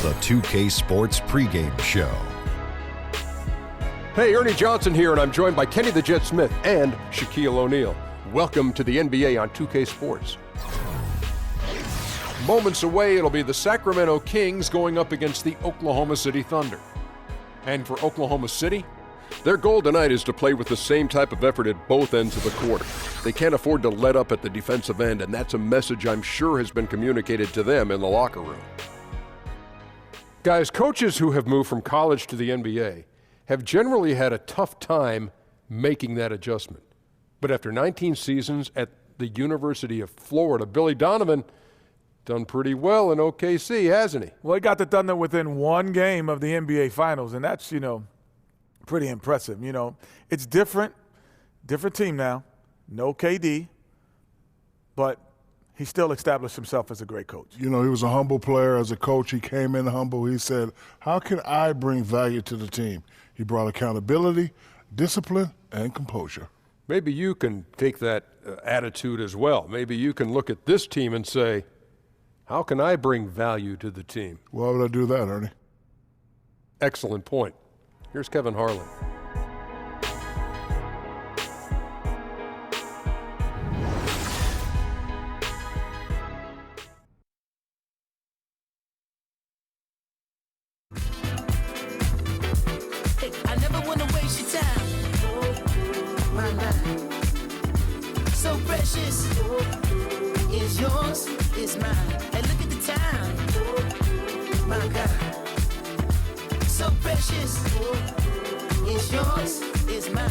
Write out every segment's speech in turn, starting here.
the 2K Sports pregame show. Hey, Ernie Johnson here, and I'm joined by Kenny the Jet Smith and Shaquille O'Neal. Welcome to the NBA on 2K Sports. Moments away, it'll be the Sacramento Kings going up against the Oklahoma City Thunder. And for Oklahoma City, their goal tonight is to play with the same type of effort at both ends of the court. They can't afford to let up at the defensive end, and that's a message I'm sure has been communicated to them in the locker room. Guys, coaches who have moved from college to the NBA have generally had a tough time making that adjustment. But after 19 seasons at the University of Florida, Billy Donovan done pretty well in OKC, hasn't he? Well, he got the Thunder within one game of the NBA Finals, and that's, pretty impressive. It's different team now, no KD, but he still established himself as a great coach. He was a humble player. As a coach, he came in humble. He said, how can I bring value to the team? He brought accountability, discipline, and composure. Maybe you can take that attitude as well. Maybe you can look at this team and say, how can I bring value to the team? Why would I do that, Ernie? Excellent point. Here's Kevin Harlan. I never want to waste your time. My mind, so precious. Is yours, is mine. Hey, look at the time. My God, so precious. Is yours, is mine.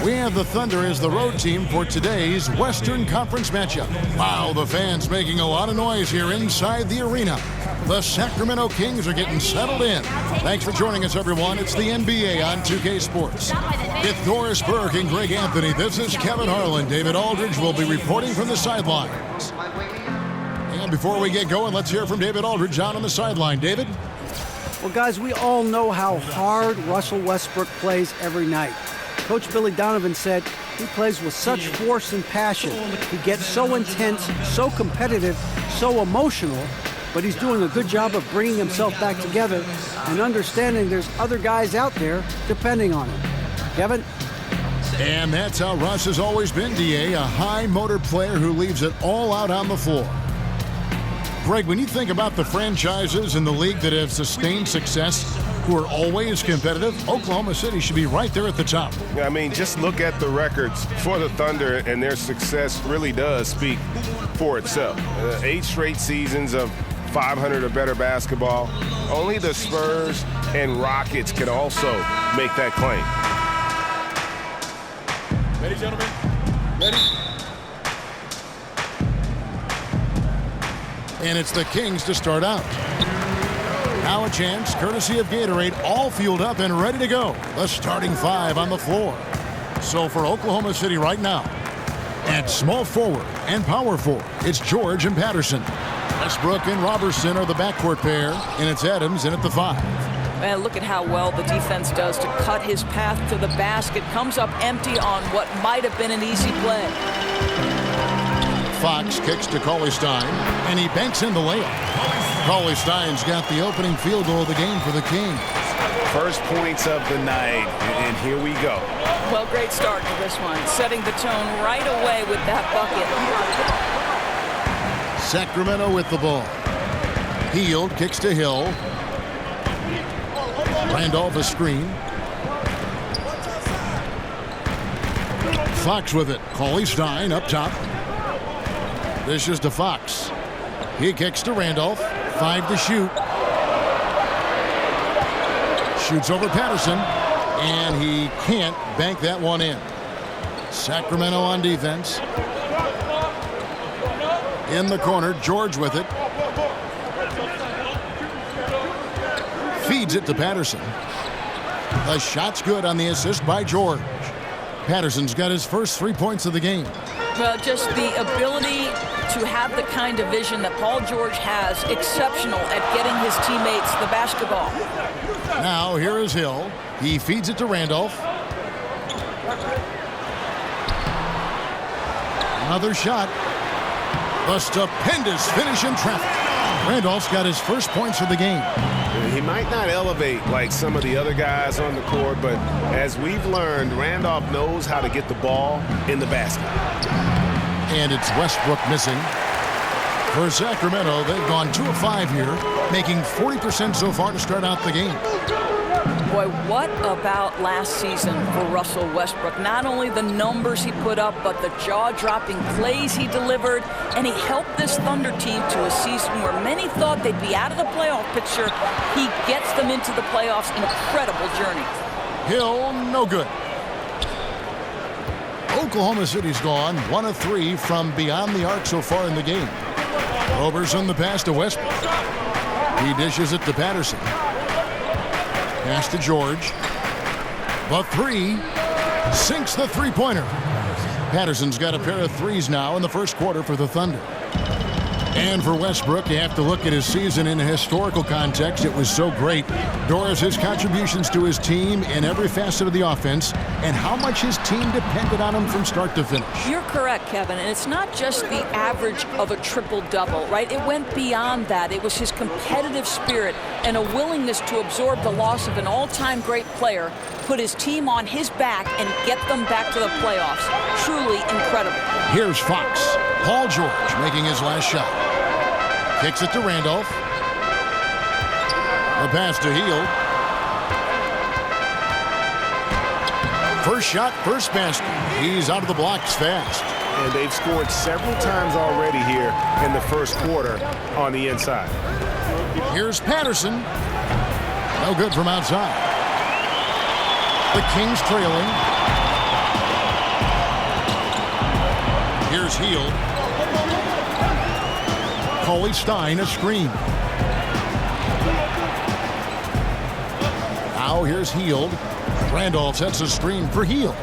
We have the Thunder as the road team for today's Western Conference matchup. Wow, the fans making a lot of noise here inside the arena. The Sacramento Kings are getting settled in. Thanks for joining us, everyone. It's the NBA on 2K Sports. With Doris Burke and Greg Anthony, this is Kevin Harlan. David Aldridge will be reporting from the sidelines. And before we get going, let's hear from David Aldridge out on the sideline. David? Well, guys, we all know how hard Russell Westbrook plays every night. Coach Billy Donovan said he plays with such force and passion. He gets so intense, so competitive, so emotional, but he's doing a good job of bringing himself back together and understanding there's other guys out there depending on him. Kevin? And that's how Russ has always been, DA, a high-motor player who leaves it all out on the floor. Greg, when you think about the franchises in the league that have sustained success, who are always competitive, Oklahoma City should be right there at the top. I mean, just look at the records for the Thunder, and their success really does speak for itself. 8 straight seasons of 500 or better basketball. Only the Spurs and Rockets can also make that claim. Ready, gentlemen? Ready? And it's the Kings to start out. Now a chance, courtesy of Gatorade, all fueled up and ready to go. The starting 5 on the floor. So for Oklahoma City right now, at small forward and power forward, it's George and Patterson. Westbrook and Robertson are the backcourt pair, and it's Adams in at the 5. Man, look at how well the defense does to cut his path to the basket. Comes up empty on what might have been an easy play. Fox kicks to Cauley-Stein, and he banks in the layup. Cauley-Stein's got the opening field goal of the game for the Kings. First points of the night, and here we go. Well, great start to this one. Setting the tone right away with that bucket. Sacramento with the ball. Hield kicks to Hill. Randolph a screen. Fox with it. Cauley-Stein up top. This is to Fox. He kicks to Randolph. 5 to shoot. Shoots over Patterson, and he can't bank that one in. Sacramento on defense. In the corner, George with it. Feeds it to Patterson. The shot's good on the assist by George. Patterson's got his first 3 points of the game. Well, just the ability to have the kind of vision that Paul George has, exceptional at getting his teammates the basketball. Now here is Hill. He feeds it to Randolph. Another shot. The stupendous finish in traffic. Randolph's got his first points of the game. He might not elevate like some of the other guys on the court, but as we've learned, Randolph knows how to get the ball in the basket. And it's Westbrook missing. For Sacramento, they've gone 2 of 5 here, making 40% so far to start out the game. Boy, what about last season for Russell Westbrook? Not only the numbers he put up, but the jaw-dropping plays he delivered, and he helped this Thunder team to a season where many thought they'd be out of the playoff picture. He gets them into the playoffs. Incredible journey. Hill, no good. Oklahoma City's gone 1 of 3 from beyond the arc so far in the game. Roberson the pass to Westbrook. He dishes it to Patterson. Pass to George. The 3 sinks the three-pointer. Patterson's got a pair of threes now in the first quarter for the Thunder. And for Westbrook, you have to look at his season in a historical context. It was so great. Doris, his contributions to his team in every facet of the offense and how much his team depended on him from start to finish. You're correct, Kevin. And it's not just the average of a triple-double, right? It went beyond that. It was his competitive spirit and a willingness to absorb the loss of an all-time great player, put his team on his back, and get them back to the playoffs. Truly incredible. Here's Fox. Paul George making his last shot. Kicks it to Randolph. The pass to Hield. First shot, first basket. He's out of the blocks fast. And they've scored several times already here in the first quarter on the inside. Here's Patterson. No good from outside. The Kings trailing. Here's Hield. Coley Stein, a screen. Now here's Hield. Randolph sets a screen for Hield.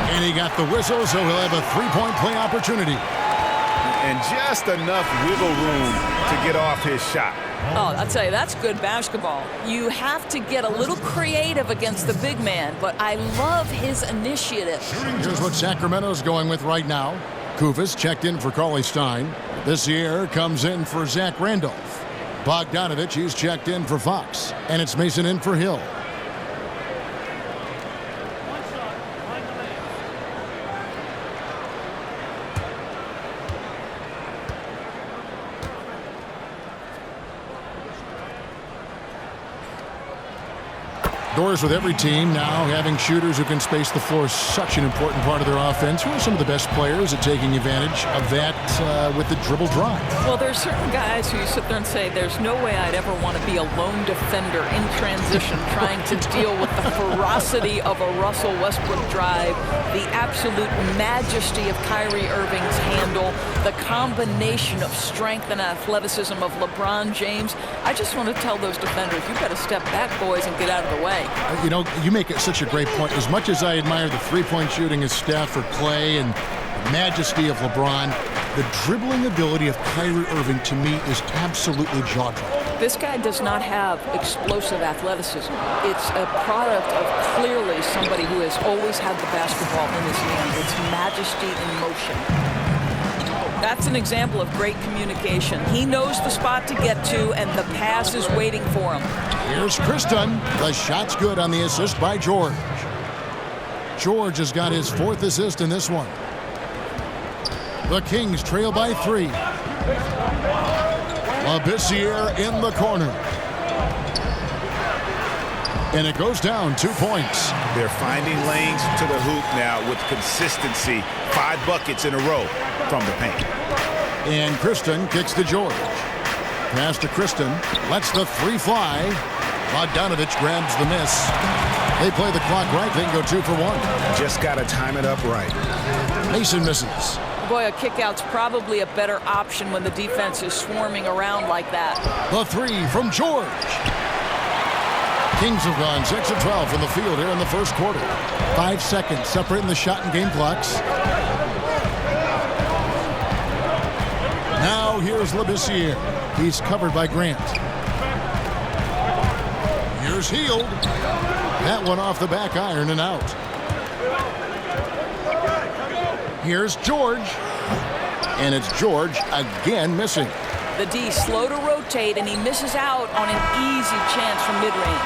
And he got the whistle, so he'll have a three-point play opportunity. And just enough wiggle room to get off his shot. Oh, I'll tell you, that's good basketball. You have to get a little creative against the big man, but I love his initiative. Here's what Sacramento's going with right now. Kufis checked in for Cauley Stein. This year comes in for Zach Randolph. Bogdanovich, he's checked in for Fox. And it's Mason in for Hill. Doors with every team now having shooters who can space the floor is such an important part of their offense. Who are some of the best players at taking advantage of that with the dribble drive? Well, there's certain guys who you sit there and say, there's no way I'd ever want to be a lone defender in transition trying to deal with the ferocity of a Russell Westbrook drive, the absolute majesty of Kyrie Irving's handle, the combination of strength and athleticism of LeBron James. I just want to tell those defenders, you got to step back, boys, and get out of the way. You know, you make it such a great point. As much as I admire the three-point shooting of Steph or Clay and the majesty of LeBron, the dribbling ability of Kyrie Irving to me is absolutely jaw-dropping. This guy does not have explosive athleticism. It's a product of clearly somebody who has always had the basketball in his hand. It's majesty in motion. That's an example of great communication. He knows the spot to get to, and the pass is waiting for him. Here's Kristen. The shot's good on the assist by George. George has got his 4th assist in this one. The Kings trail by 3. Labissiere in the corner. And it goes down 2 points. They're finding lanes to the hoop now with consistency. 5 buckets in a row from the paint. And Kristen kicks to George. Pass to Kristen. Lets the 3 fly. Bogdanovich grabs the miss. They play the clock right. They can go 2 for 1. Just got to time it up right. Mason misses. Boy, a kick-out's probably a better option when the defense is swarming around like that. The 3 from George. Kings have gone 6 of 12 from the field here in the first quarter. 5 seconds separating the shot and game clocks. Now here's Labissiere. He's covered by Grant. Here's Hield. That one off the back iron and out. Here's George. And it's George again missing. The D slow to rotate, and he misses out on an easy chance from mid-range.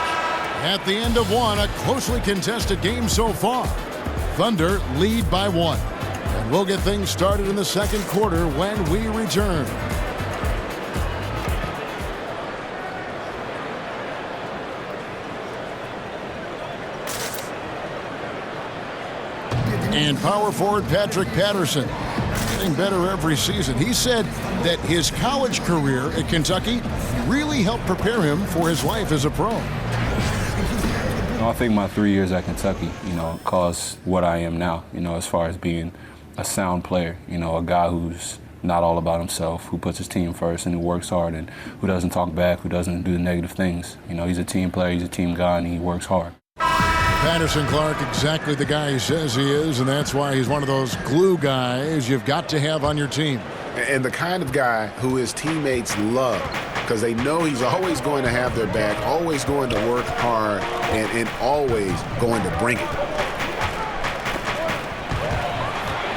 At the end of one, a closely contested game so far. Thunder lead by 1. And we'll get things started in the second quarter when we return. And power forward Patrick Patterson, getting better every season. He said that his college career at Kentucky really helped prepare him for his life as a pro. I think my 3 years at Kentucky, caused what I am now, as far as being a sound player, a guy who's not all about himself, who puts his team first and who works hard and who doesn't talk back, who doesn't do the negative things. He's a team player, he's a team guy, and he works hard. Patterson Clark, exactly the guy he says he is, and that's why he's one of those glue guys you've got to have on your team. And the kind of guy who his teammates love, because they know he's always going to have their back, always going to work hard, and always going to bring it.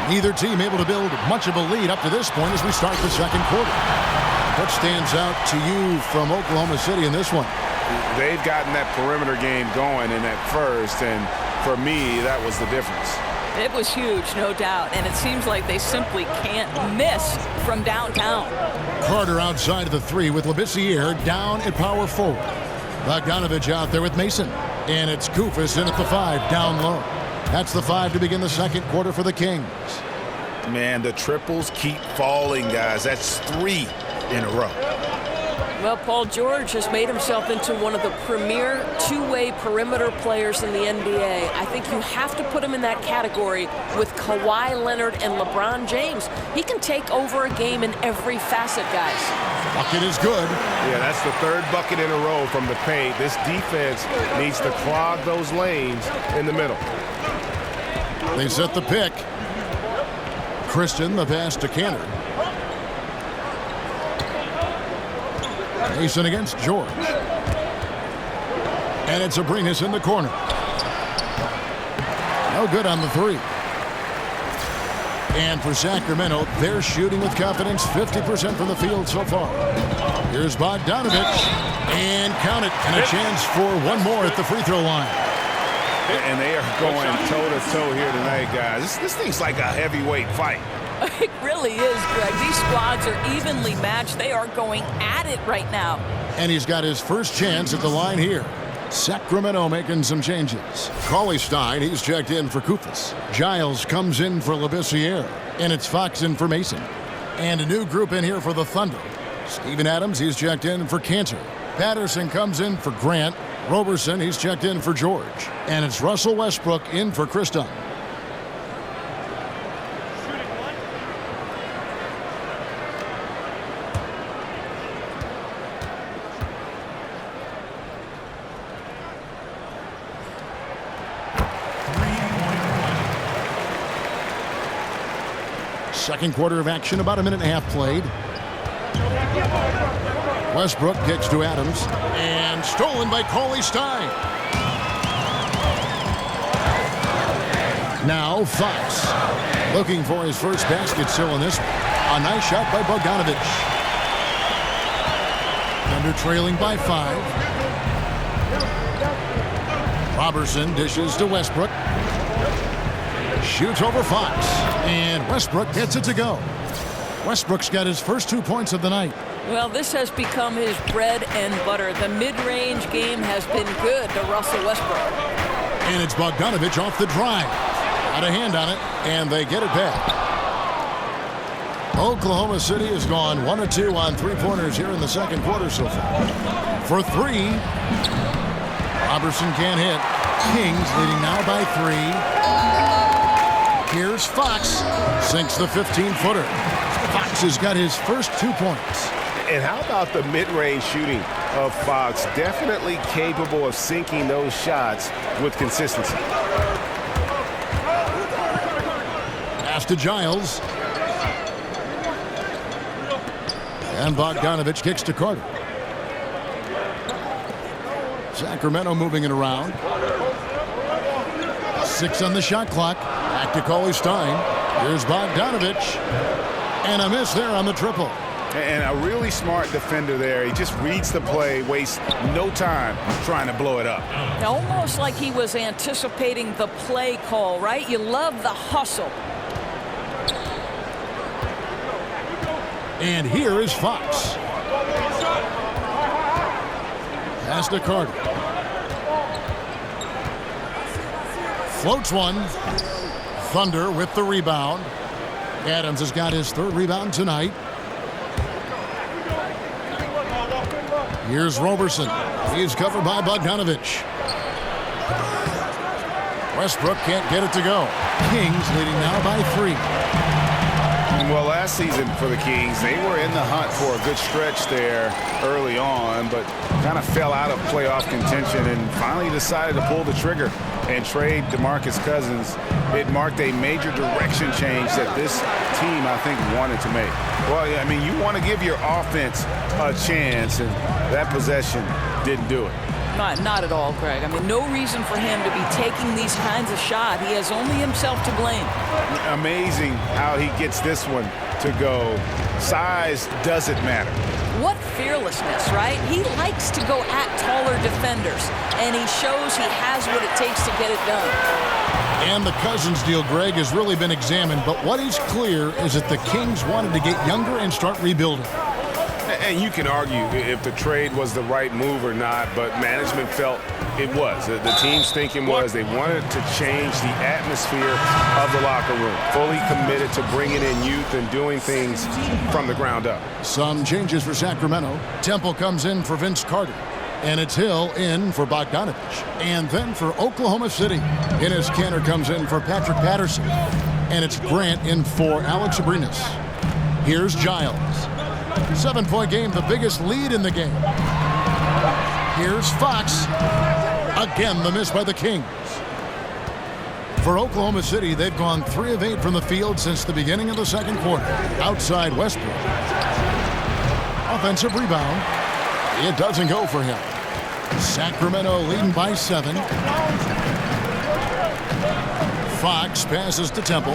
Neither team able to build much of a lead up to this point as we start the second quarter. What stands out to you from Oklahoma City in this one? They've gotten that perimeter game going in that first, and for me, that was the difference. It was huge, no doubt, and it seems like they simply can't miss from downtown. Carter outside of the 3 with Labissiere down at power forward. Bogdanovich out there with Mason, and it's Koufos in at the 5 down low. That's the 5 to begin the second quarter for the Kings. Man, the triples keep falling, guys. That's 3 in a row. Well, Paul George has made himself into one of the premier two-way perimeter players in the NBA. I think you have to put him in that category with Kawhi Leonard and LeBron James. He can take over a game in every facet, guys. Bucket is good. Yeah, that's the 3rd bucket in a row from the paint. This defense needs to clog those lanes in the middle. They set the pick. Christian, the pass to Canner. Mason against George. And it's Abrines in the corner. No good on the 3. And for Sacramento, they're shooting with confidence, 50% from the field so far. Here's Bogdanovich. And count it. And a chance for one more at the free throw line. And they are going toe-to-toe here tonight, guys. This thing's like a heavyweight fight. It really is, Greg. These squads are evenly matched. They are going at it right now. And he's got his first chance at the line here. Sacramento making some changes. Cauley-Stein, he's checked in for Koufos. Giles comes in for Labissiere. And it's Fox in for Mason. And a new group in here for the Thunder. Steven Adams, he's checked in for Cantor. Patterson comes in for Grant. Roberson, he's checked in for George. And it's Russell Westbrook in for Chris Dunn. Second quarter of action, about a minute and a half played. Westbrook kicks to Adams, and stolen by Cauley-Stein. Now Fox, looking for his first basket still in this one. A nice shot by Bogdanovich. Thunder trailing by 5. Roberson dishes to Westbrook. Shoots over Fox, and Westbrook gets it to go. Westbrook's got his first 2 points of the night. Well, this has become his bread and butter. The mid-range game has been good to Russell Westbrook. And it's Bogdanovich off the drive. Got a hand on it, and they get it back. Oklahoma City has gone 1 of 2 on 3-pointers here in the second quarter so far. For 3, Roberson can't hit. Kings leading now by 3. Here's Fox. Sinks the 15-footer. Fox has got his first 2 points. And how about the mid-range shooting of Fox? Definitely capable of sinking those shots with consistency. Pass to Giles. And Bogdanovich kicks to Carter. Sacramento moving it around. 6 on the shot clock. Back to Cauley-Stein. Here's Bogdanovich. And a miss there on the triple. And a really smart defender there. He just reads the play, wastes no time trying to blow it up. Almost like he was anticipating the play call, right? You love the hustle. And here is Fox. Pass to Carter. Floats one. Thunder with the rebound. Adams has got his third rebound tonight. Here's Roberson. He's covered by Bogdanovich. Westbrook can't get it to go. Kings leading now by 3. Well, last season for the Kings, they were in the hunt for a good stretch there early on, but kind of fell out of playoff contention and finally decided to pull the trigger and trade DeMarcus Cousins. It marked a major direction change that this team, I think, wanted to make. Well, I mean, you want to give your offense a chance, and that possession didn't do it. Not at all, Greg. I mean, no reason for him to be taking these kinds of shots. He has only himself to blame. Amazing how he gets this one to go. Size doesn't matter. What fearlessness, right? He likes to go at taller defenders, and he shows he has what it takes to get it done. And the Cousins deal, Greg, has really been examined, but what is clear is that the Kings wanted to get younger and start rebuilding. And you can argue if the trade was the right move or not, but management felt it was. The team's thinking was they wanted to change the atmosphere of the locker room, fully committed to bringing in youth and doing things from the ground up. Some changes for Sacramento. Temple comes in for Vince Carter. And it's Hill in for Bogdanovich. And then for Oklahoma City, Enes Kanter comes in for Patrick Patterson. And it's Grant in for Alex Abrinas. Here's Giles. 7-point game, the biggest lead in the game. Here's Fox. Again, the miss by the Kings. For Oklahoma City, they've gone 3 of 8 from the field since the beginning of the second quarter. Outside Westbrook. Offensive rebound. It doesn't go for him. Sacramento leading by 7. Fox passes to Temple.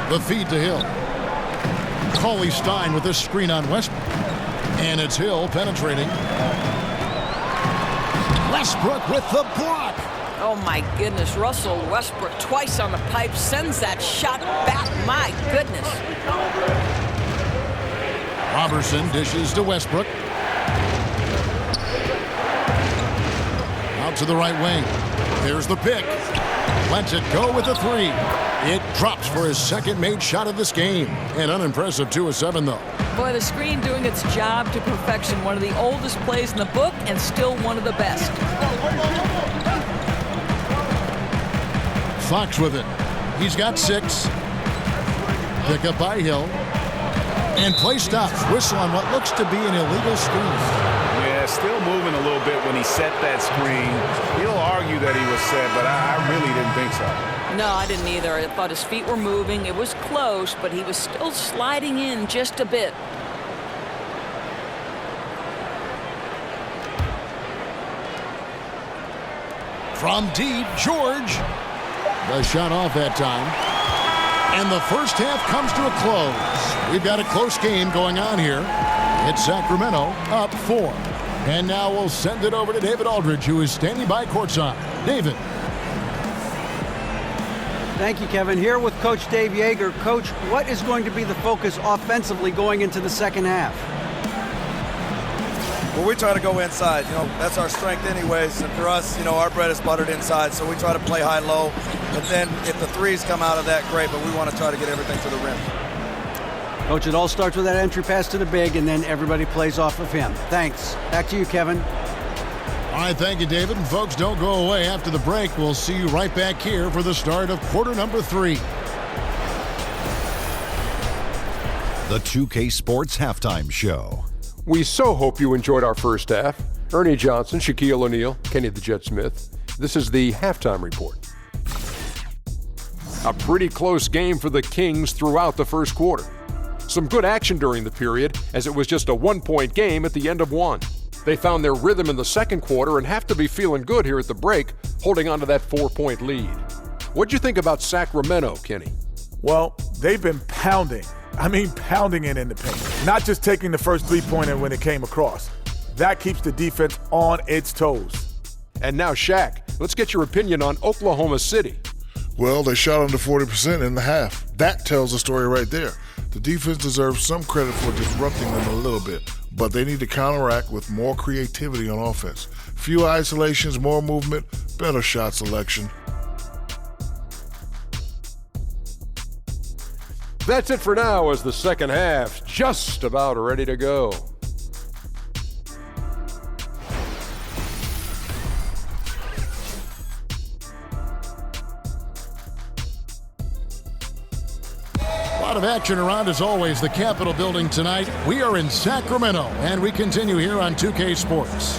The feed to Hill. Cauley Stein with this screen on Westbrook. And it's Hill penetrating. Westbrook with the block. Oh, my goodness. Russell Westbrook twice on the pipe sends that shot back. My goodness. Robertson dishes to Westbrook. Out to the right wing. There's the pick. Lets it go with a 3. It drops for his second made shot of this game. An unimpressive 2 of 7, though. Boy, the screen doing its job to perfection. One of the oldest plays in the book and still one of the best. Fox with it. He's got 6. Pick up by Hill. And play stops. Whistle on what looks to be an illegal screen. Yeah, still moving a little bit when he set that screen. He'll argue that he was set, but I really didn't think so. No, I didn't either. I thought his feet were moving. It was close, but he was still sliding in just a bit. From deep, George. The shot off that time. And the first half comes to a close. We've got a close game going on here. It's Sacramento up 4. And now we'll send it over to David Aldridge, who is standing by courtside. David. Thank you, Kevin. Here with Coach Dave Yeager. Coach, what is going to be the focus offensively going into the second half? Well, we try to go inside. That's our strength anyways. And for us, our bread is buttered inside, so we try to play high-low. But then if the threes come out of that, great, but we want to try to get everything to the rim. Coach, it all starts with that entry pass to the big, and then everybody plays off of him. Thanks. Back to you, Kevin. All right, thank you, David. And folks, don't go away. After the break, we'll see you right back here for the start of quarter number 3. The 2K Sports Halftime Show. We so hope you enjoyed our first half. Ernie Johnson, Shaquille O'Neal, Kenny the Jet Smith. This is the halftime report. A pretty close game for the Kings throughout the first quarter. Some good action during the period, as it was just a 1-point game at the end of 1. They found their rhythm in the second quarter and have to be feeling good here at the break, holding on to that 4-point lead. What'd you think about Sacramento, Kenny? Well, they've been pounding it in the paint. Not just taking the first three-pointer when it came across. That keeps the defense on its toes. And now, Shaq, let's get your opinion on Oklahoma City. Well, they shot under 40% in the half. That tells the story right there. The defense deserves some credit for disrupting them a little bit, but they need to counteract with more creativity on offense. Fewer isolations, more movement, better shot selection. That's it for now, as the second half's just about ready to go. A lot of action around, as always, the Capitol building tonight. We are in Sacramento, and we continue here on 2K Sports.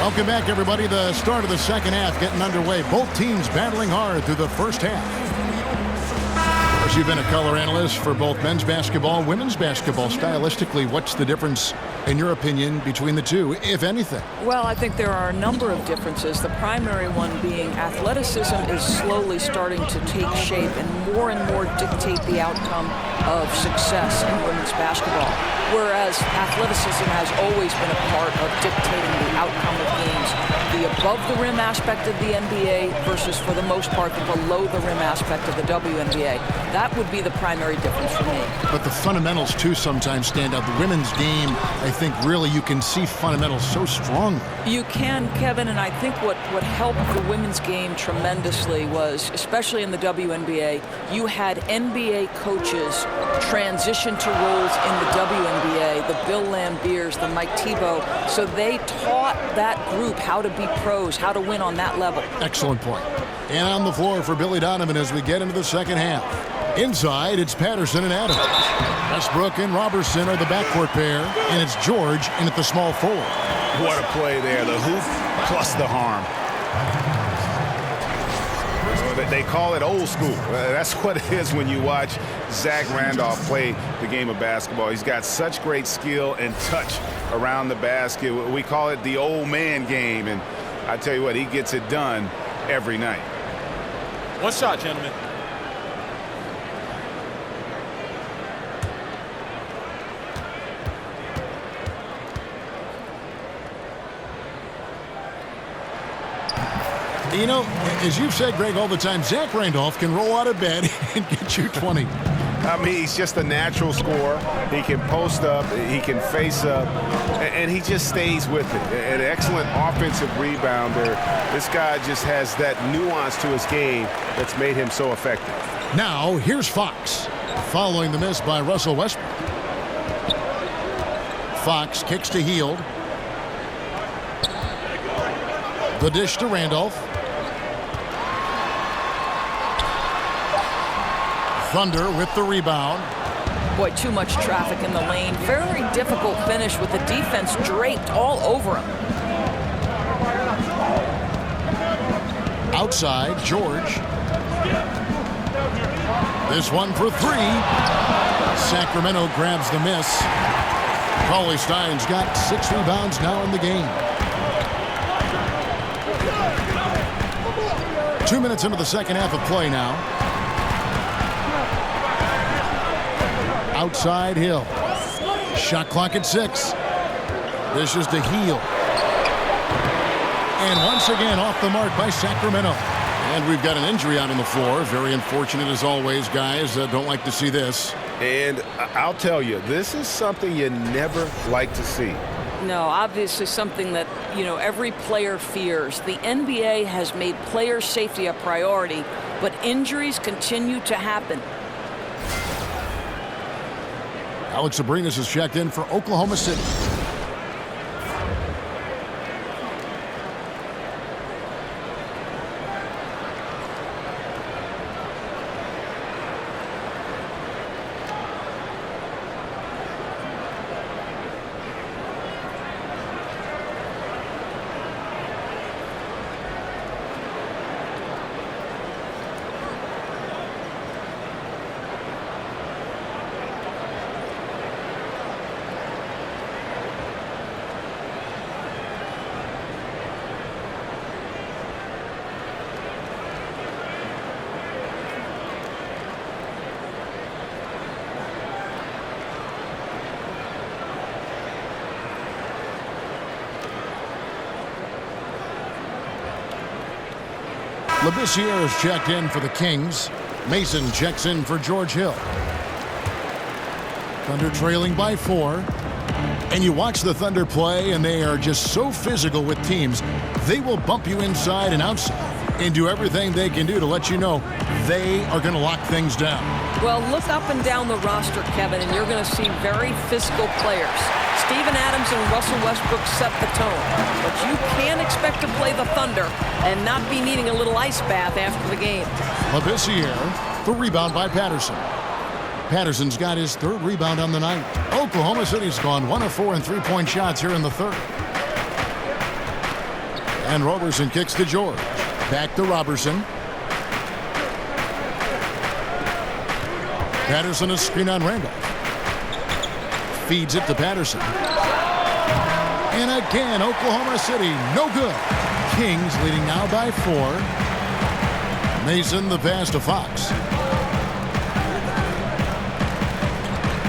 Welcome back, everybody. The start of the second half getting underway. Both teams battling hard through the first half. You've been a color analyst for both men's basketball and women's basketball. Stylistically, what's the difference, in your opinion, between the two, if anything? Well, I think there are a number of differences. The primary one being athleticism is slowly starting to take shape and more dictate the outcome of success in women's basketball. Whereas athleticism has always been a part of dictating the outcome of games. The above-the-rim aspect of the NBA versus, for the most part, the below-the-rim aspect of the WNBA. That would be the primary difference for me. But the fundamentals, too, sometimes stand out. The women's game, I think, really, you can see fundamentals so strongly. You can, Kevin, and I think what helped the women's game tremendously was, especially in the WNBA, you had NBA coaches transition to roles in the WNBA, the Bill Lambiers, the Mike Tebow, so they taught that group how to be pros, how to win on that level. Excellent point. And on the floor for Billy Donovan as we get into the second half. Inside, it's Patterson and Adams. Westbrook and Robertson are the backcourt pair, and it's George in at the small forward. What a play there. The hoop plus the harm. They call it old school. That's what it is when you watch Zach Randolph play the game of basketball. He's got such great skill and touch around the basket. We call it the old man game, and I tell you what, he gets it done every night. One shot, gentlemen. You know, as you've said, Greg, all the time, Zach Randolph can roll out of bed and get you 20. I mean, he's just a natural scorer. He can post up, he can face up, and he just stays with it. An excellent offensive rebounder. This guy just has that nuance to his game that's made him so effective. Now, here's Fox, following the miss by Russell Westbrook. Fox kicks to Hield. The dish to Randolph. Thunder with the rebound. Boy, too much traffic in the lane. Very difficult finish with the defense draped all over him. Outside, George. This one for three. Sacramento grabs the miss. Cauley Stein's got 6 rebounds now in the game. 2 minutes into the second half of play now. Outside Hill. Shot clock at 6. This is to Hield. And once again off the mark by Sacramento. And we've got an injury out on the floor. Very unfortunate as always, guys. Don't like to see this. And I'll tell you, this is something you never like to see. No, obviously something that, every player fears. The NBA has made player safety a priority, but injuries continue to happen. Alex Abrinas has checked in for Oklahoma City. Labissiere is checked in for the Kings. Mason checks in for George Hill. Thunder trailing by 4. And you watch the Thunder play, and they are just so physical with teams. They will bump you inside and outside and do everything they can do to let you know they are going to lock things down. Well, look up and down the roster, Kevin, and you're going to see very physical players. Steven Adams and Russell Westbrook set the tone. But you can't expect to play the Thunder and not be needing a little ice bath after the game. Labissiere, the rebound by Patterson. Patterson's got his 3rd rebound on the night. Oklahoma City's gone 1 of 4 in three-point shots here in the 3rd. And Roberson kicks to George. Back to Roberson. Patterson a screen on Randolph. Feeds it to Patterson. And again, Oklahoma City, no good. Kings leading now by 4. Mason the pass to Fox.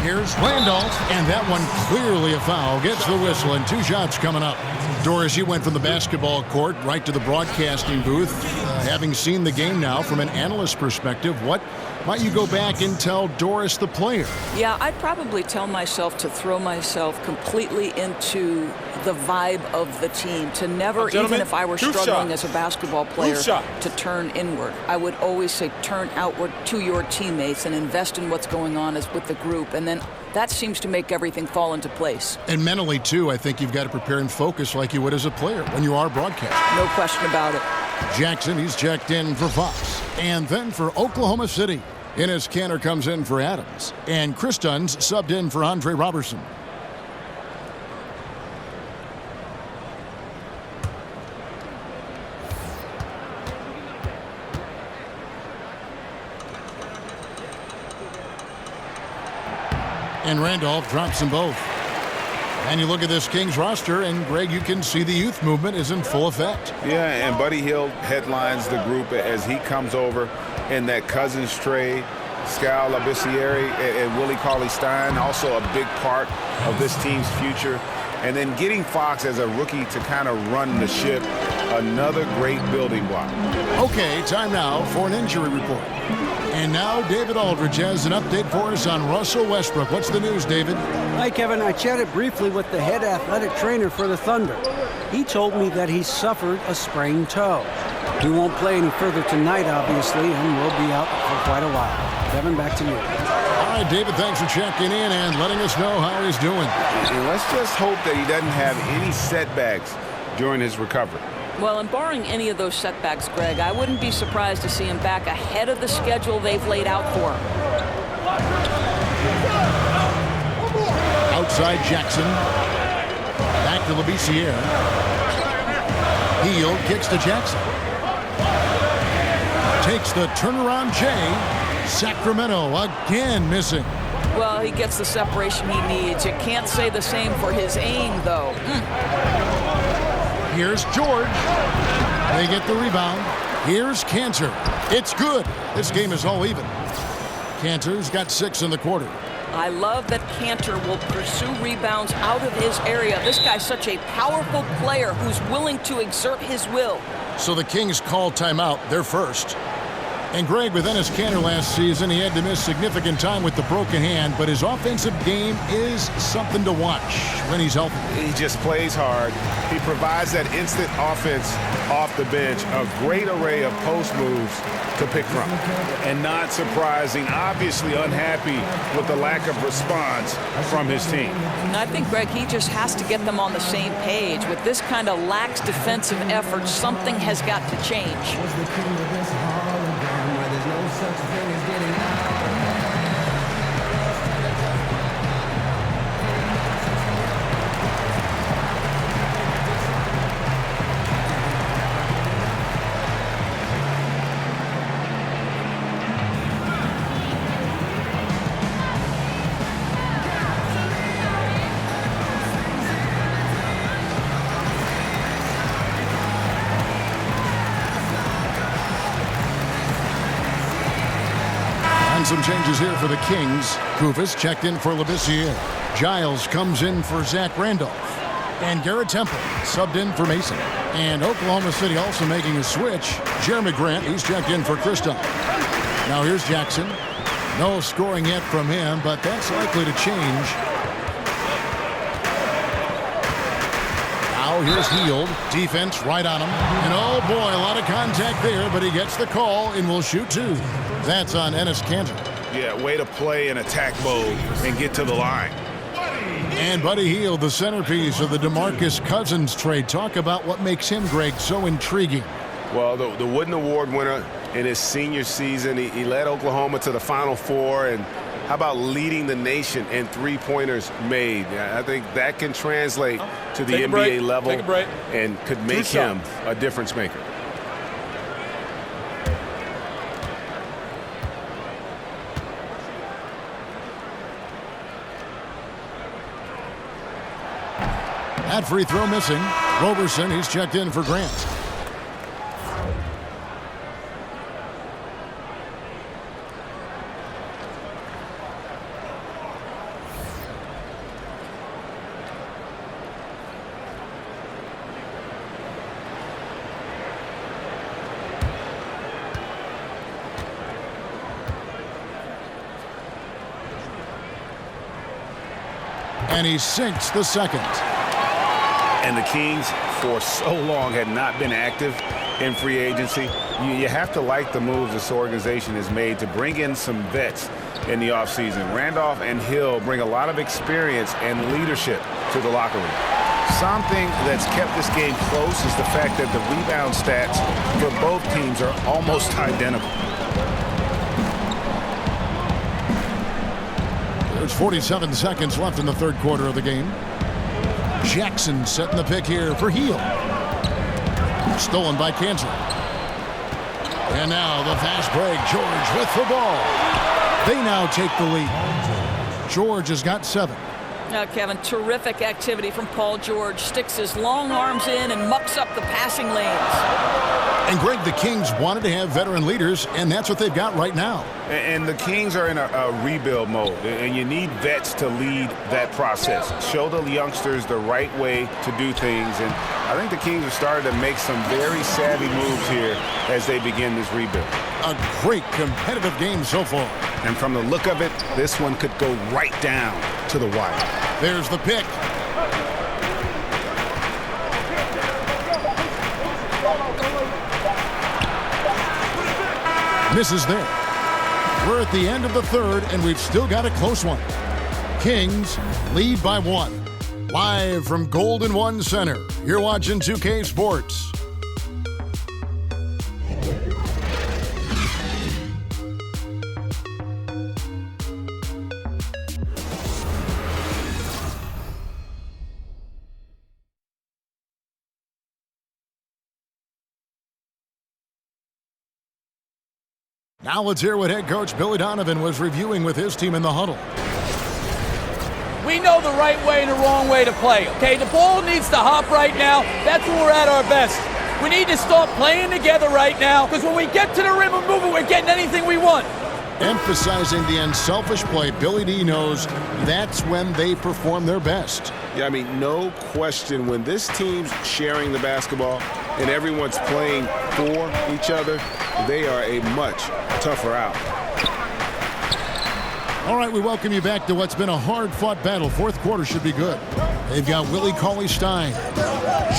Here's Randolph, and that one clearly a foul. Gets the whistle, and 2 shots coming up. Doris, you went from the basketball court right to the broadcasting booth. Having seen the game now from an analyst perspective, what might you go back and tell Doris the player? Yeah, I'd probably tell myself to throw myself completely into the vibe of the team, to never, even if I were struggling as a basketball player, to turn inward. I would always say turn outward to your teammates and invest in what's going on with the group, and then that seems to make everything fall into place. And mentally, too, I think you've got to prepare and focus like you would as a player when you are broadcasting. No question about it. Jackson, he's checked in for Fox. And then for Oklahoma City, Enes Kanter comes in for Adams. And Chris Dunn's subbed in for Andre Robertson. And Randolph drops them both. And you look at this Kings roster, and Greg, you can see the youth movement is in full effect. Yeah, and Buddy Hield headlines the group as he comes over in that Cousins trade. Skal Labissiere and Willie Cauley-Stein, also a big part of this team's future. And then getting Fox as a rookie to kind of run the ship, another great building block. Okay, time now for an injury report. And now David Aldridge has an update for us on Russell Westbrook. What's the news, David? Hi, Kevin. I chatted briefly with the head athletic trainer for the Thunder. He told me that he suffered a sprained toe. He won't play any further tonight, obviously, and will be out for quite a while. Kevin, back to you. All right, David, thanks for checking in and letting us know how he's doing. And let's just hope that he doesn't have any setbacks during his recovery. Well, and barring any of those setbacks, Greg, I wouldn't be surprised to see him back ahead of the schedule they've laid out for him. Outside Jackson. Back to Labissiere. Hield kicks to Jackson. Takes the turnaround J. Sacramento again missing. Well, he gets the separation he needs. You can't say the same for his aim, though. Here's George. They get the rebound. Here's Kanter. It's good. This game is all even. Kanter's got 6 in the quarter. I love that Kanter will pursue rebounds out of his area. This guy's such a powerful player who's willing to exert his will. So the Kings call timeout. They're first. And Greg, with Enes Kanter last season, he had to miss significant time with the broken hand, but his offensive game is something to watch when he's healthy. He just plays hard. He provides that instant offense off the bench, a great array of post moves to pick from. And not surprising, obviously unhappy with the lack of response from his team. And I think, Greg, he just has to get them on the same page. With this kind of lax defensive effort, something has got to change. Some changes here for the Kings. Kufis checked in for Labissiere. Giles comes in for Zach Randolph. And Garrett Temple subbed in for Mason. And Oklahoma City also making a switch. Jeremy Grant, he's checked in for Kristoff. Now here's Jackson. No scoring yet from him, but that's likely to change. Now here's Hield. Defense right on him. And oh boy, a lot of contact there, but he gets the call and will shoot two. That's on Enes Kanter. Yeah, way to play in attack mode and get to the line. And Buddy Hield, the centerpiece of the DeMarcus Cousins trade. Talk about what makes him, Greg, so intriguing. Well, the Wooden Award winner in his senior season, he led Oklahoma to the Final Four. And how about leading the nation in three-pointers made? I think that can translate to the NBA level and could make him a difference maker. That free throw missing. Roberson, he's checked in for Grant. And he sinks the second. And the Kings, for so long, had not been active in free agency. You have to like the moves this organization has made to bring in some vets in the offseason. Randolph and Hill bring a lot of experience and leadership to the locker room. Something that's kept this game close is the fact that the rebound stats for both teams are almost identical. There's 47 seconds left in the third quarter of the game. Jackson setting the pick here for Hield. Stolen by Kanter. And now the fast break. George with the ball. They now take the lead. George has got 7. Now, Kevin, terrific activity from Paul George. Sticks his long arms in and mucks up the passing lanes. And Greg, the Kings wanted to have veteran leaders, and that's what they've got right now. And the Kings are in a rebuild mode, and you need vets to lead that process. Show the youngsters the right way to do things, and I think the Kings have started to make some very savvy moves here as they begin this rebuild. A great competitive game so far. And from the look of it, this one could go right down to the wire. There's the pick. Misses there. We're at the end of the third, and we've still got a close one. Kings lead by 1. Live from Golden One Center, you're watching 2K Sports. Now let's hear what head coach Billy Donovan was reviewing with his team in the huddle. We know the right way and the wrong way to play, okay? The ball needs to hop right now. That's when we're at our best. We need to start playing together right now, because when we get to the rim and move it, we're getting anything we want. Emphasizing the unselfish play, Billy D knows that's when they perform their best. Yeah, I mean, no question, when this team's sharing the basketball and everyone's playing for each other, they are a much tougher out. All right, we welcome you back to what's been a hard-fought battle. Fourth quarter should be good. They've got Willie Cauley-Stein,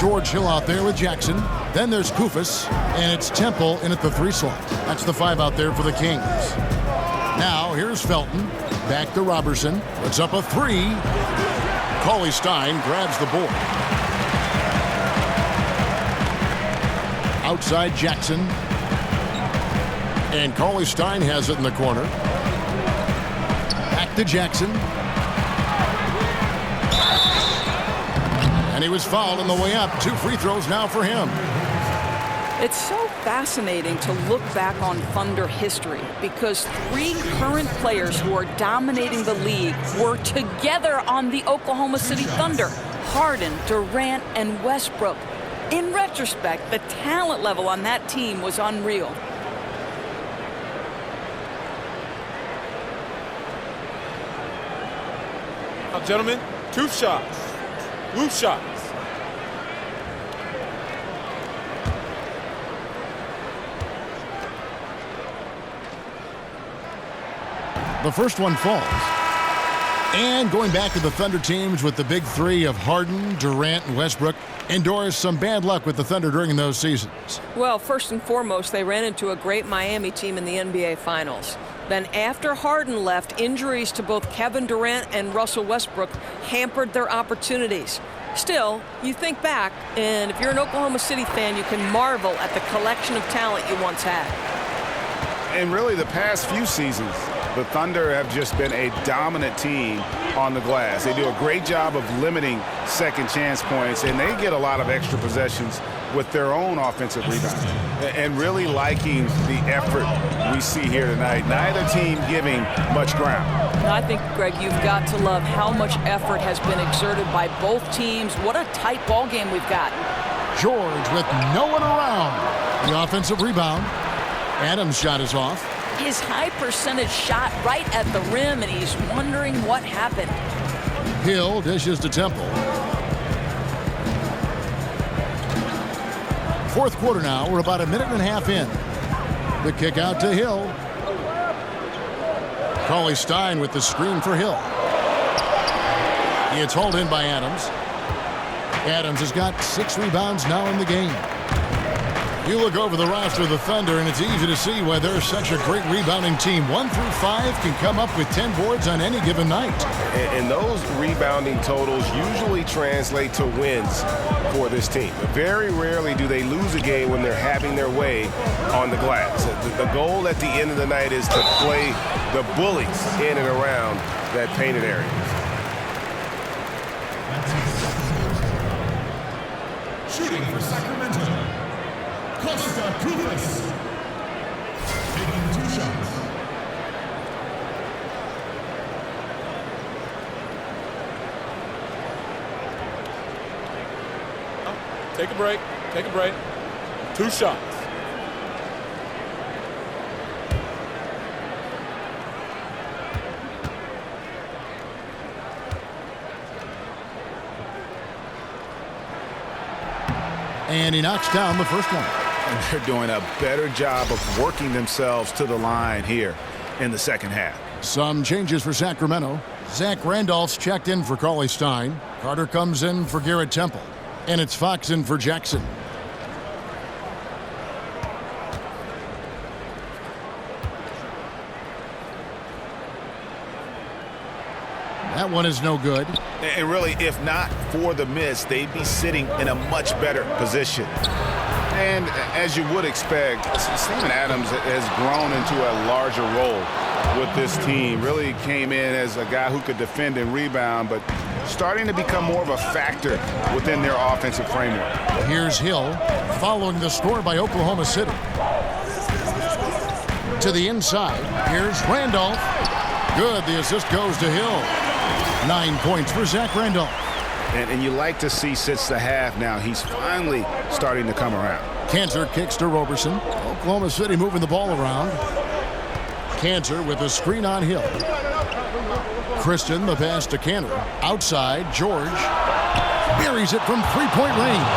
George Hill out there with Jackson. Then there's Koufos, and it's Temple in at the 3 slot. That's the 5 out there for the Kings. Now, here's Felton. Back to Roberson. Puts up a 3. Cauley-Stein grabs the board. Outside Jackson. And Cauley-Stein has it in the corner. Back to Jackson. And he was fouled on the way up. 2 free throws now for him. It's so fascinating to look back on Thunder history because 3 current players who are dominating the league were together on the Oklahoma City Thunder. Harden, Durant, and Westbrook. In retrospect, the talent level on that team was unreal. Now, gentlemen, 2 shots. Loose shots. The first one falls. And going back to the Thunder teams with the big three of Harden, Durant, and Westbrook, endures some bad luck with the Thunder during those seasons. Well, first and foremost, they ran into a great Miami team in the NBA Finals. Then after Harden left, injuries to both Kevin Durant and Russell Westbrook hampered their opportunities. Still, you think back, and if you're an Oklahoma City fan, you can marvel at the collection of talent you once had. And really, the past few seasons, the Thunder have just been a dominant team on the glass. They do a great job of limiting second chance points, and they get a lot of extra possessions with their own offensive rebounds. And really liking the effort we see here tonight. Neither team giving much ground. I think, Greg, you've got to love how much effort has been exerted by both teams. What a tight ball game we've got. George with no one around. The offensive rebound. Adams' shot is off. His high percentage shot right at the rim, and he's wondering what happened. Hill dishes to Temple. Fourth quarter now. We're about a minute and a half in. The kick out to Hill. Cauley Stein with the screen for Hill. It's hauled in by Adams. Adams has got 6 rebounds now in the game. You look over the roster of the Thunder, and it's easy to see why they're such a great rebounding team. 1 through 5 can come up with 10 boards on any given night. And those rebounding totals usually translate to wins for this team. Very rarely do they lose a game when they're having their way on the glass. The goal at the end of the night is to play the bullies in and around that painted area. Shooting for Sacramento, Costa Kufis, taking 2 shots. Take a break. Take a break. 2 shots. And he knocks down the first one. And they're doing a better job of working themselves to the line here in the second half. Some changes for Sacramento. Zach Randolph's checked in for Cauley Stein. Carter comes in for Garrett Temple. And it's Fox in for Jackson. That one is no good. And really, if not for the miss, they'd be sitting in a much better position. And as you would expect, Steven Adams has grown into a larger role with this team. Really came in as a guy who could defend and rebound, but starting to become more of a factor within their offensive framework. Here's Hill following the score by Oklahoma City. To the inside, here's Randolph. Good, the assist goes to Hill. 9 points for Zach Randolph. And you like to see since the half now, he's finally starting to come around. Cantor kicks to Roberson. Oklahoma City moving the ball around. Cantor with a screen on Hill. Christian, the pass to Cantor. Outside, George buries it from 3-point range.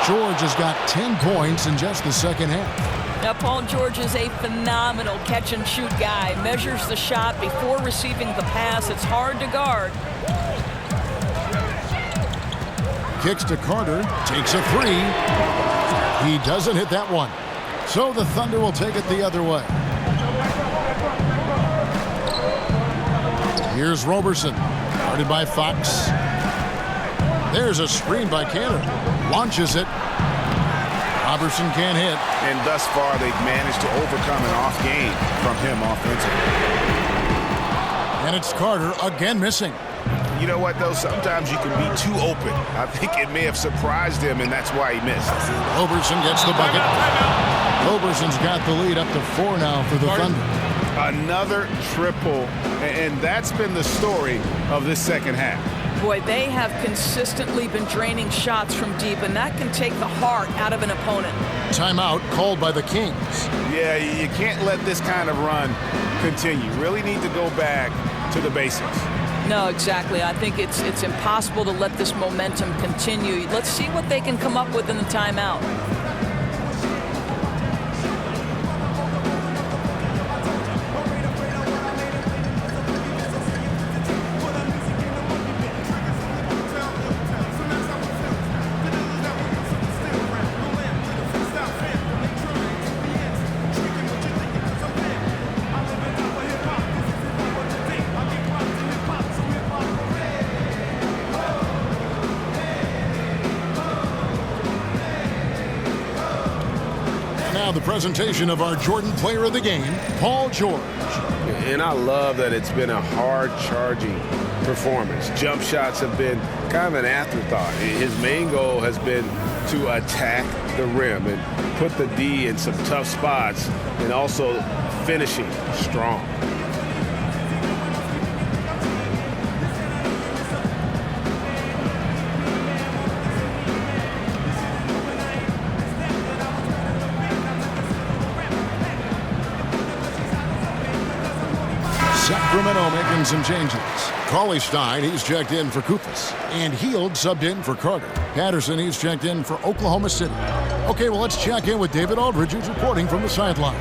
George has got 10 points in just the second half. Now, Paul George is a phenomenal catch-and-shoot guy. Measures the shot before receiving the pass. It's hard to guard. Kicks to Carter. Takes a 3. He doesn't hit that one. So the Thunder will take it the other way. Here's Roberson. Guarded by Fox. There's a screen by Cantor. Launches it. Roberson can't hit. And thus far, they've managed to overcome an off game from him offensively. And it's Carter again missing. You know what, though? Sometimes you can be too open. I think it may have surprised him, and that's why he missed. Roberson gets the bucket. Roberson's got the lead up to 4 now for the Thunder. Another triple, and that's been the story of this second half. Boy, they have consistently been draining shots from deep, and that can take the heart out of an opponent. Timeout called by the Kings. Yeah, you can't let this kind of run continue. Really need to go back to the basics. No, exactly. I think it's impossible to let this momentum continue. Let's see what they can come up with in the timeout. presentation of our Jordan Player of the Game, Paul George. And I love that it's been a hard-charging performance. Jump shots have been kind of an afterthought. His main goal has been to attack the rim and put the D in some tough spots and also finishing strong. Sacramento making some changes. Cauley Stein, he's checked in for Koufos. And Hield subbed in for Carter. Patterson, he's checked in for Oklahoma City. Okay, well, let's check in with David Aldridge, who's reporting from the sidelines.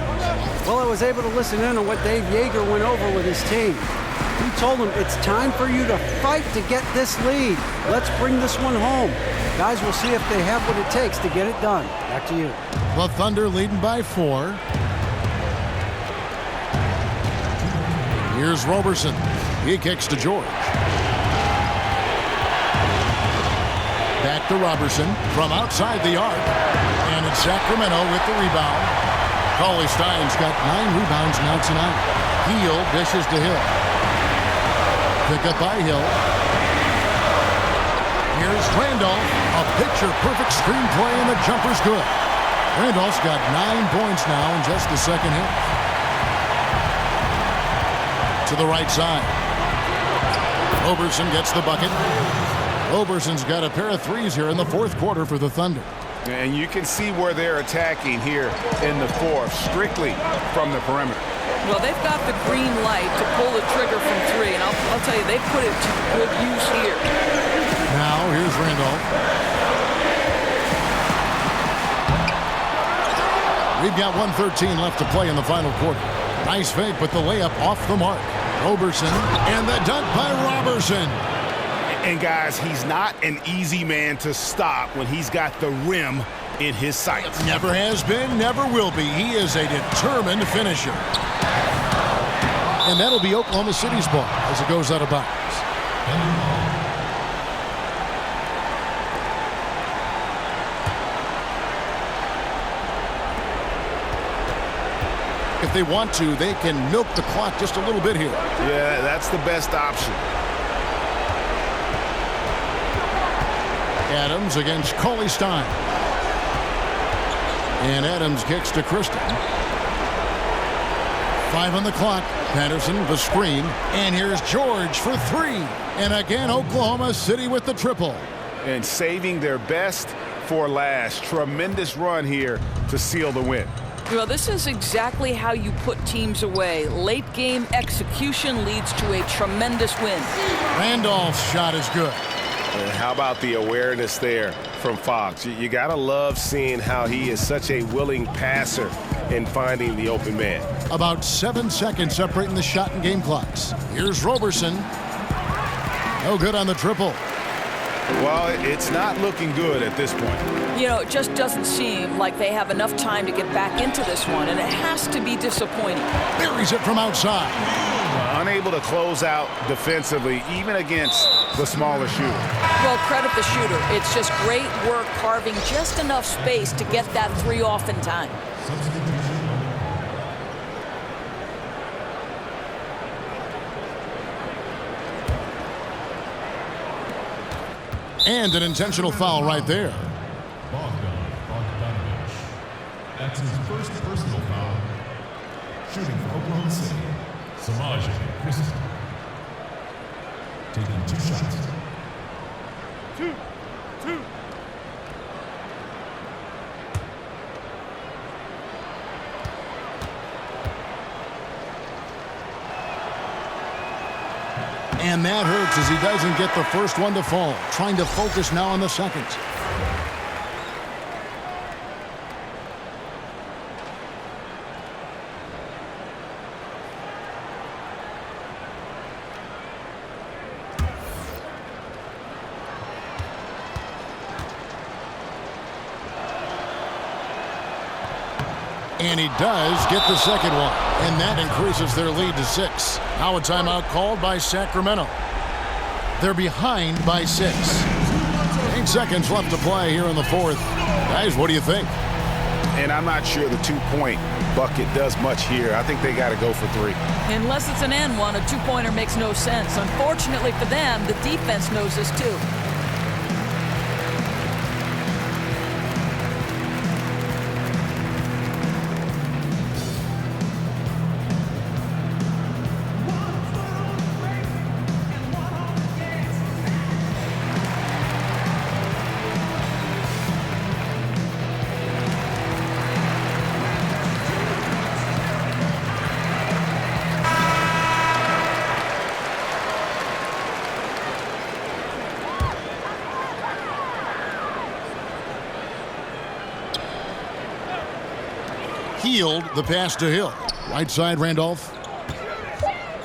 Well, I was able to listen in on what Dave Yeager went over with his team. He told them it's time for you to fight to get this lead. Let's bring this one home. Guys, we'll see if they have what it takes to get it done. Back to you. The Thunder leading by 4. Here's Roberson. He kicks to George. Back to Roberson from outside the arc. And it's Sacramento with the rebound. Cauley Stein's got 9 rebounds now tonight. Hield dishes to Hill. Pick up by Hill. Here's Randolph. A picture-perfect screenplay, and the jumper's good. Randolph's got 9 points now in just the second half. To the right side. Roberson gets the bucket. Roberson's got a pair of threes here in the fourth quarter for the Thunder. And you can see where they're attacking here in the fourth, strictly from the perimeter. Well, they've got the green light to pull the trigger from 3, and I'll tell you, they put it to good use here. Now, here's Randolph. We've got 1:13 left to play in the final quarter. Nice fake, but the layup off the mark. Roberson, and the dunk by Roberson. And guys, he's not an easy man to stop when he's got the rim in his sights. Never has been, never will be. He is a determined finisher. And that'll be Oklahoma City's ball as it goes out of bounds. If they want to, they can milk the clock just a little bit here. Yeah, that's the best option. Adams against Cauley Stein. And Adams kicks to Kristen. 5 on the clock. Patterson, the screen. And here's George for 3. And again, Oklahoma City with the triple. And saving their best for last. Tremendous run here to seal the win. Well, this is exactly how you put teams away. Late game execution leads to a tremendous win. Randolph's shot is good. And how about the awareness there from Fox? You got to love seeing how he is such a willing passer in finding the open man. About 7 seconds separating the shot and game clocks. Here's Roberson. No good on the triple. Well, it's not looking good at this point. You know, it just doesn't seem like they have enough time to get back into this one, and it has to be disappointing. Buries it from outside. Unable to close out defensively, even against the smaller shooter. Well, credit the shooter. It's just great work carving just enough space to get that 3 off in time. And an intentional foul right there. That's his first personal foul. Shooting for Oklahoma City, Samaj Kristen. Taking 2 shots. 2. And that hurts as he doesn't get the first one to fall. Trying to focus now on the second. And he does get the second one. And that increases their lead to 6. Now a timeout called by Sacramento. They're behind by 6. 8 seconds left to play here in the fourth. Guys, what do you think? And I'm not sure the 2-point bucket does much here. I think they got to go for 3. Unless it's an and one, a 2-pointer makes no sense. Unfortunately for them, the defense knows this too. Healed the pass to Hill. Right side, Randolph.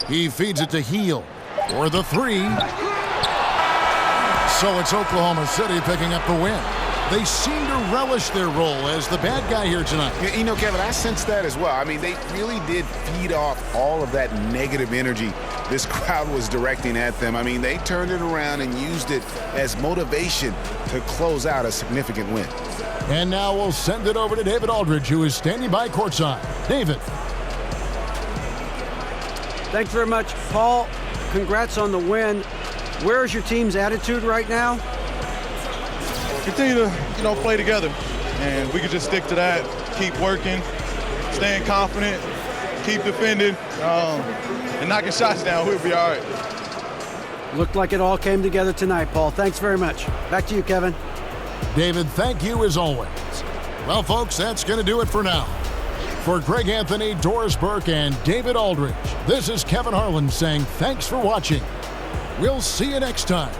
He feeds it to Heel for the 3. So it's Oklahoma City picking up the win. They seem to relish their role as the bad guy here tonight. You know, Kevin, I sense that as well. I mean, they really did feed off all of that negative energy this crowd was directing at them. I mean, they turned it around and used it as motivation to close out a significant win. And now we'll send it over to David Aldridge, who is standing by courtside. David. Thanks very much, Paul. Congrats on the win. Where is your team's attitude right now? Continue to, play together. And we can just stick to that, keep working, staying confident, keep defending, and knocking shots down. We'll be all right. Looked like it all came together tonight, Paul. Thanks very much. Back to you, Kevin. David, thank you as always. Well, folks, that's going to do it for now. For Greg Anthony, Doris Burke, and David Aldridge, this is Kevin Harlan saying thanks for watching. We'll see you next time.